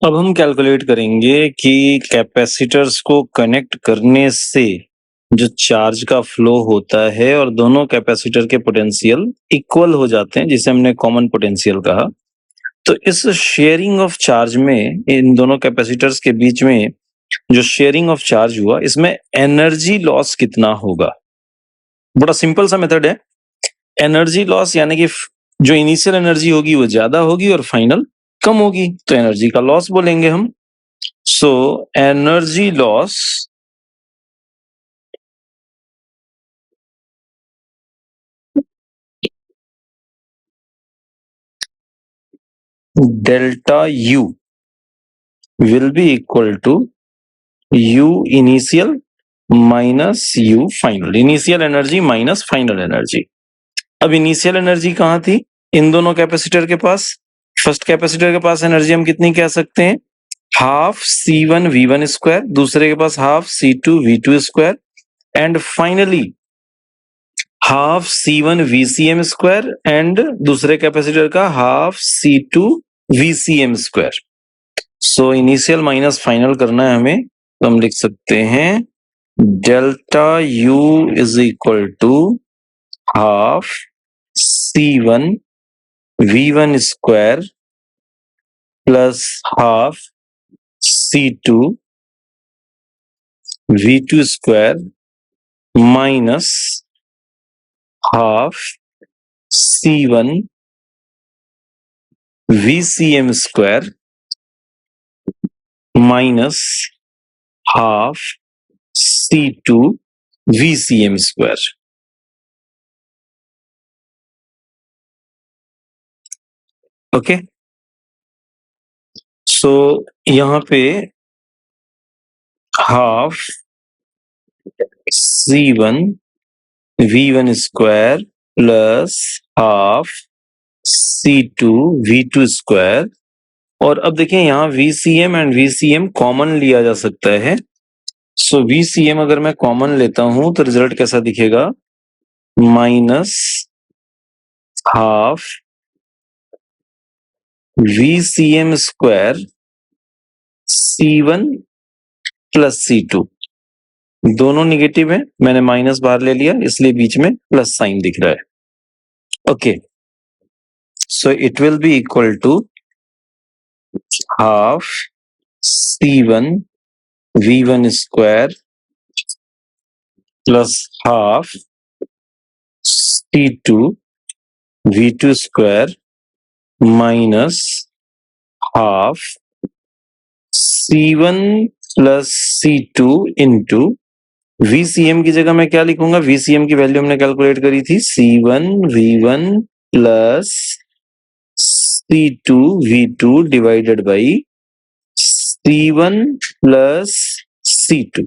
अब हम कैलकुलेट करेंगे कि कैपेसिटर्स को कनेक्ट करने से जो चार्ज का फ्लो होता है और दोनों कैपेसिटर के पोटेंशियल इक्वल हो जाते हैं, जिसे हमने कॉमन पोटेंशियल कहा। तो इस शेयरिंग ऑफ चार्ज में इन दोनों कैपेसिटर्स के बीच में जो शेयरिंग ऑफ चार्ज हुआ, इसमें एनर्जी लॉस कितना होगा? बड़ा सिंपल सा मेथड है। एनर्जी लॉस यानी कि जो इनिशियल एनर्जी होगी वो ज्यादा होगी और फाइनल कम होगी, तो एनर्जी का लॉस बोलेंगे हम। So energy loss delta U will be equal to U initial minus U final. Initial energy minus final energy. अब इनिशियल एनर्जी कहाँ थी? इन दोनों कैपेसिटर के पास। फर्स्ट कैपेसिटर के पास एनर्जी हम कितनी कह सकते हैं? हाफ C1 V1 स्क्वायर, दूसरे के पास half C2 V2 square, and finally half C1 VCM square and दूसरे कैपेसिटर का half C2 VCM square. So initial minus final करना है हमें, तो हम लिख सकते हैं delta U is equal to half C1 V1 square plus half C2 V2 square minus half C1 VCM square minus half C2 VCM square. Okay, so यहाँ पे half C1 V1 square plus half C2 V2 square, और अब देखें यहाँ VCM and VCM common लिया जा सकता है। सो VCM अगर मैं कॉमन लेता हूं तो रिजल्ट कैसा दिखेगा? Minus half VCM square C1 plus C2। दोनों निगेटिव है, मैंने माइनस बाहर ले लिया इसलिए बीच में प्लस साइन दिख रहा है। Okay, so it will be equal to half C1 V1 square plus half C2 V2 square minus half C1 plus C2 into VCM की जगह मैं क्या लिखूंगा? VCM की वैल्यू हमने कैलकुलेट करी थी C1 V1 plus C2 V2 divided by C1 plus C2।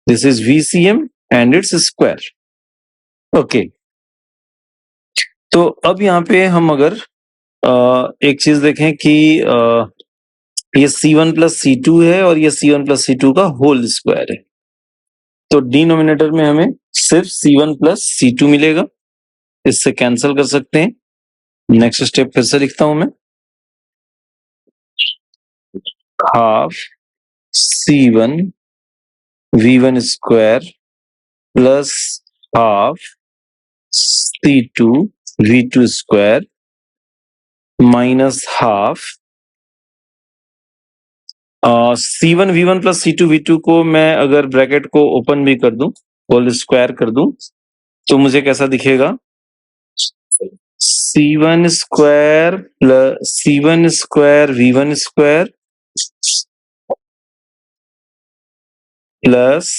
This is VCM and its square. Okay, तो अब यहाँ पे हम अगर एक चीज देखें कि ये C1 प्लस C2 है और ये C1 प्लस C2 का होल स्क्वायर है, तो डिनोमिनेटर में हमें सिर्फ C1 प्लस C2 मिलेगा, इससे कैंसिल कर सकते हैं। नेक्स्ट स्टेप फिर से लिखता हूं मैं, half C1 V1 square plus half C2 V2 square minus half C1 V1 plus C2 V2 को मैं अगर ब्रैकेट को ओपन भी कर दूं, होल स्क्वायर कर दूं, तो मुझे कैसा दिखेगा? C1 square plus C1 square V1 square plus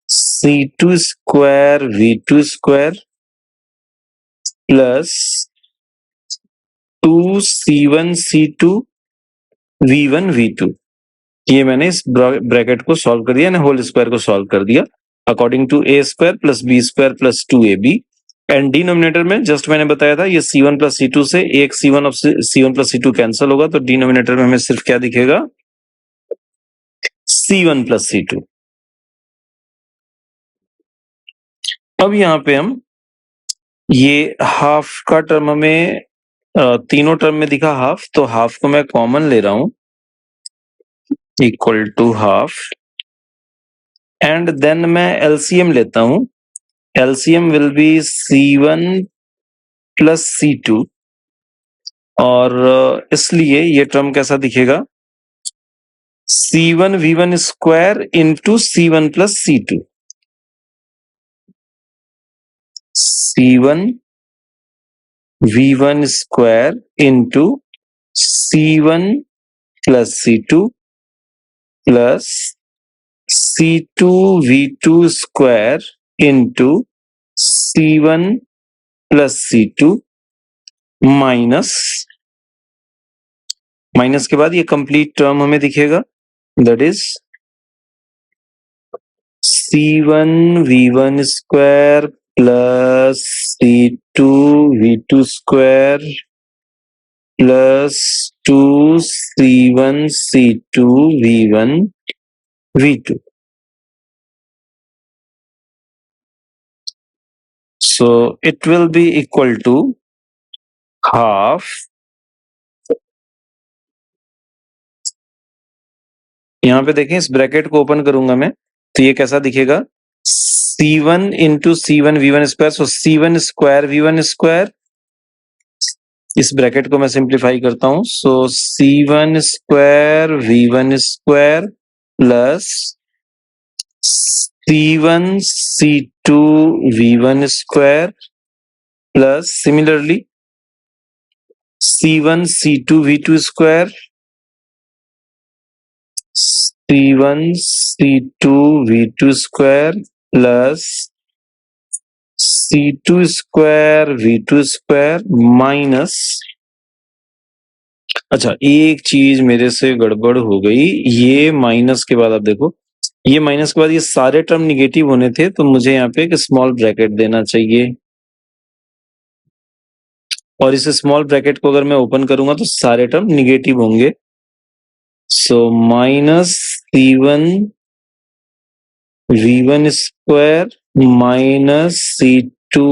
C2 square V2 square plus 2C1 C2 V1 V2। ये मैंने इस ब्रैकेट को सॉल्व कर दिया, होल स्क्वायर को सॉल्व कर दिया according to a square plus b square plus 2ab, and denominator में जस्ट मैंने बताया था ये C1 प्लस C2 से एक C1 प्लस C2 कैंसिल होगा, तो डिनोमिनेटर में हमें सिर्फ क्या दिखेगा? C1 plus C2। अब यहाँ पे हम ये हाफ का टर्म हमें तीनों टर्म में दिखा हाफ, तो हाफ को मैं कॉमन ले रहा हूं, equal to half, and then मैं एलसीएम लेता हूं। LCM will be C1 plus C2, और इसलिए ये टर्म कैसा दिखेगा, C1 V1 square into C1 plus C2, C1 V1 square into C1 plus C2 plus C2 V2 square into C1 plus C2 minus के बाद ये कंप्लीट टर्म हमें दिखेगा, that is C1 V1 square plus C2 V2 square plus 2 C1 C2 V1 V2. So it will be equal to half, यहाँ पे देखें इस bracket को ओपन करूंगा मैं, तो ये कैसा दिखेगा, C1 into C1 V1 square, so C1 square V1 square, इस ब्रैकेट को मैं सिंप्लीफाई करता हूं, so C1 square V1 square plus C1 C2 V1 square plus similarly C1 C2 V2 square, C1 C2 V2 square plus C2 square V2 square minus, अच्छा एक चीज मेरे से गड़बड़ हो गई, ये माइनस के बाद आप देखो, ये माइनस के बाद ये सारे टर्म निगेटिव होने थे, तो मुझे यहाँ पे एक स्मॉल ब्रैकेट देना चाहिए, और इस स्मॉल ब्रैकेट को अगर मैं ओपन करूंगा तो सारे टर्म निगेटिव होंगे, so minus C1 V1 square minus C2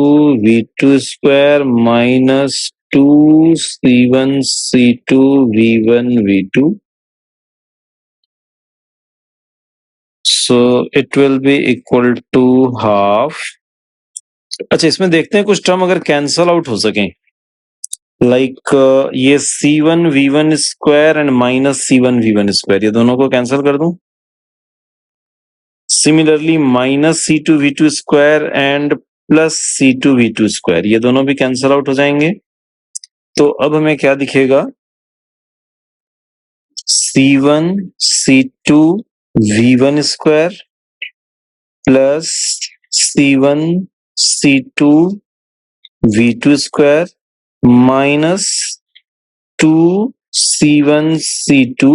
V2 square minus 2 C1 C2 V1 V2, so it will be equal to half. अच्छा इसमें देखते हैं कुछ टर्म अगर कैंसल आउट हो सके, लाइक ये C1 V1 square and minus C1 V1 square, ये दोनों को कैंसिल कर दूं, similarly minus C2 V2 square and plus C2 V2 square, ये दोनों भी कैंसिल आउट हो जाएंगे, तो अब हमें क्या दिखेगा, C1 C2 V1 square plus C1 C2 V2 square minus 2 C1 C2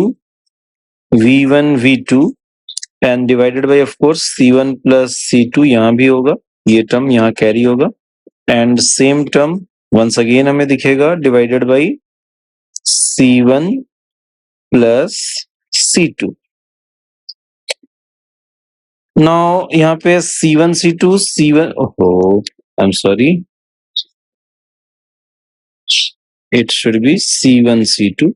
V1 V2 and divided by of course C1 plus C2, यहां भी होगा, ये टर्म यहां कैरी होगा, and same term once again हमें दिखेगा divided by C1 plus C2. Now यहाँ पे C1 C2 C1, ओहो I am sorry, it should be C1 C2,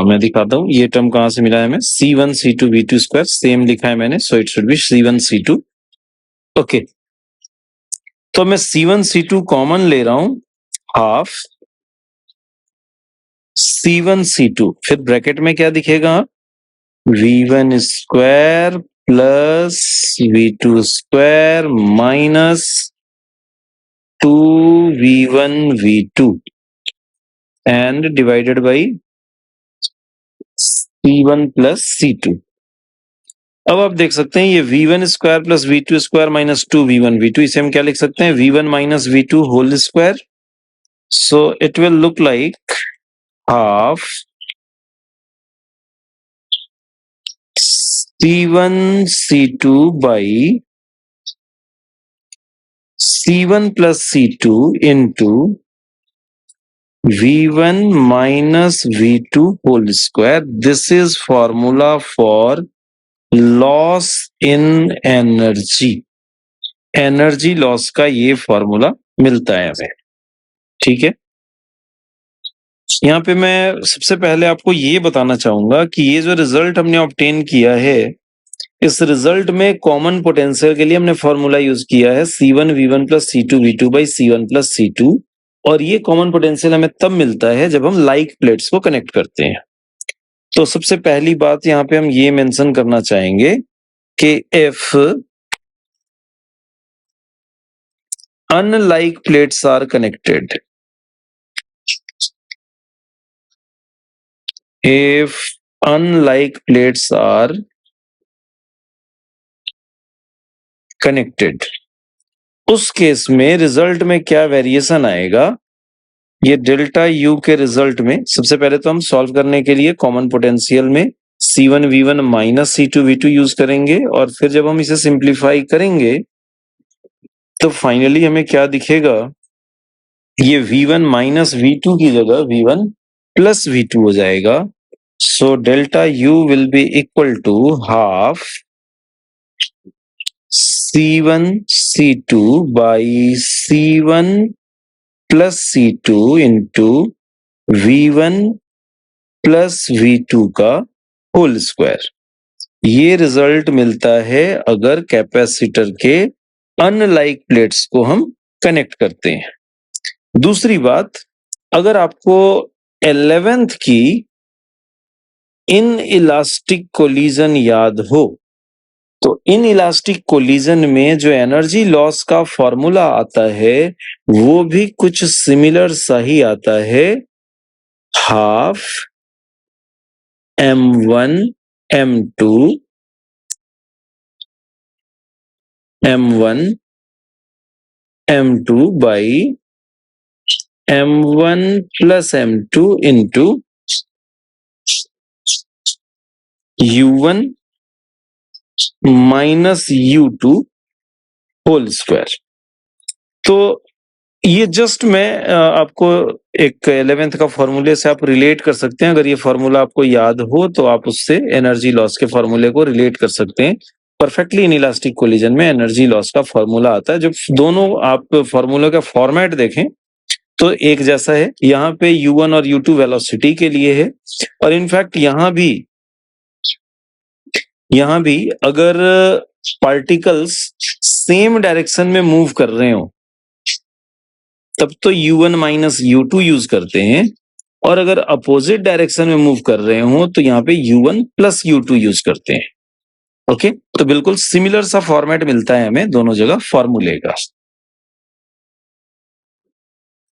मैं दिखाता हूँ ये टर्म कहां से मिला है हमें, C1 C2 V2 square same लिखा है मैंने, so it should be C1 C2. Okay, तो मैं C1 C2 कॉमन ले रहा हूं, हाफ C1 C2, फिर ब्रैकेट में क्या दिखेगा, V1 square plus V2 square minus 2 V1 V2 and divided by C1 plus C2. अब आप देख सकते हैं ये V1 square plus V2 square minus 2 V1 V2, इसे हम क्या लिख सकते हैं, V1 minus V2 whole square, so it will look like half C1 C2 by C1 plus C2 into V1 minus V2 whole square. This is formula for loss in energy. Energy loss का ये formula मिलता है हमें। ठीक है, यहाँ पे मैं सबसे पहले आपको ये बताना चाहूंगा कि ये जो रिजल्ट हमने ऑब्टेन किया है, इस रिजल्ट में कॉमन पोटेंशियल के लिए हमने फॉर्मूला यूज किया है C1V1 plus C2V2 by C1 plus C2। और ये कॉमन पोटेंशियल हमें तब मिलता है जब हम लाइक प्लेट्स को कनेक्ट करते हैं। तो सबसे पहली बात यहाँ पे हम ये मेंशन करना चाहेंगे कि if unlike plates are connected, if unlike plates are connected, उस केस में रिजल्ट में क्या वेरिएशन आएगा, ये डेल्टा यू के रिजल्ट में सबसे पहले तो हम सॉल्व करने के लिए कॉमन पोटेंशियल में C1V1 माइनस C2V2 यूज करेंगे, और फिर जब हम इसे सिंप्लीफाई करेंगे तो फाइनली हमें क्या दिखेगा, ये V1 माइनस V2 की जगह V1 प्लस V2 हो जाएगा। So delta U will be equal to half C1 C2 by C1 plus C2 into V1 plus V2 का होल स्क्वायर। ये रिजल्ट मिलता है अगर कैपेसिटर के अनलाइक प्लेट्स को हम कनेक्ट करते हैं। दूसरी बात, अगर आपको 11th की इन इलास्टिक कोलिजन याद हो, तो इन इलास्टिक कोलिजन में जो एनर्जी लॉस का फॉर्मूला आता है वो भी कुछ सिमिलर सा ही आता है, half m1 m2 m1 m2 by m1 plus m2 into u1 minus u2 whole square. तो ये जस्ट मैं आपको एक 11th का फॉर्मूले से आप रिलेट कर सकते हैं। अगर ये फॉर्मूला आपको याद हो तो आप उससे एनर्जी लॉस के फॉर्मूले को रिलेट कर सकते हैं। परफेक्टली इन इलास्टिक कोलिजन में एनर्जी लॉस का फॉर्मूला आता है। जब दोनों आप फॉर्मूले का फॉर्मेट देखें तो एक जैसा है। यहाँ पे u1 और u2 वेलोसिटी के लिए है, और इनफैक्ट यहाँ भी अगर पार्टिकल्स सेम डायरेक्शन में मूव कर रहे हो तब तो u1 माइनस u2 यूज करते हैं, और अगर अपोजिट डायरेक्शन में मूव कर रहे हो तो यहाँ पे u1 प्लस u2 यूज करते हैं। ओके, तो बिल्कुल सिमिलर सा फॉर्मेट मिलता है हमें दोनों जगह फॉर्मूले का।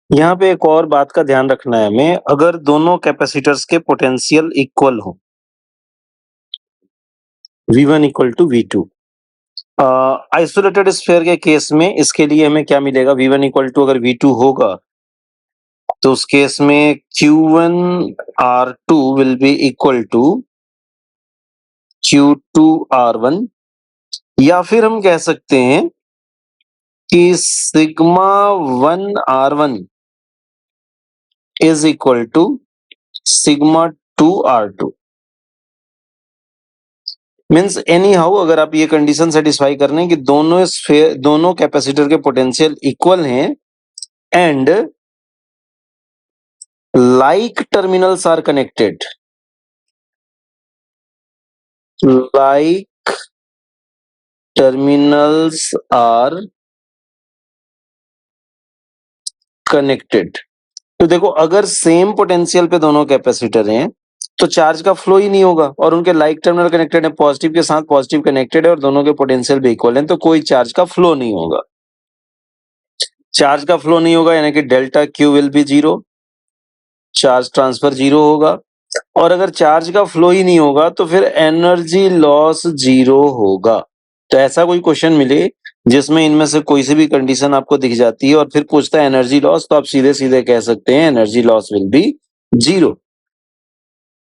यहाँ पे एक और बात का ध्यान रखना है हमें, अगर दोनों कैपेसिटर्स के पोटेंशियल इक्वल हो, V1 equal to V2, isolated sphere के केस में इसके लिए हमें क्या मिलेगा, V1 इक्वल टू अगर V2 होगा तो उस केस में Q1 R2 will be equal to Q2 R1, या फिर हम कह सकते हैं कि sigma 1 R1 is equal to sigma 2 R2। Means anyhow अगर आप ये कंडीशन सेटिस्फाई कर रहे हैं कि दोनों कैपेसिटर के पोटेंशियल इक्वल हैं and like terminals are connected, like terminals are connected, तो देखो अगर सेम पोटेंशियल पे दोनों कैपेसिटर हैं तो चार्ज का फ्लो ही नहीं होगा, और उनके लाइक टर्मिनल कनेक्टेड है, पॉजिटिव के साथ पॉजिटिव कनेक्टेड है और दोनों के पोटेंशियल भी इक्वल हैं, तो कोई चार्ज का फ्लो नहीं होगा। चार्ज का फ्लो नहीं होगा यानी कि delta Q will be zero, charge transfer zero होगा, और अगर चार्ज का फ्लो ही नहीं होगा तो फिर एनर्जी लॉस जीरो होगा। तो ऐसा कोई क्वेश्चन मिले जिसमें इनमें से कोई सी भी कंडीशन आपको दिख जाती है और फिर पूछता है एनर्जी लॉस, तो आप सीधे सीधे कह सकते हैं energy loss will be zero.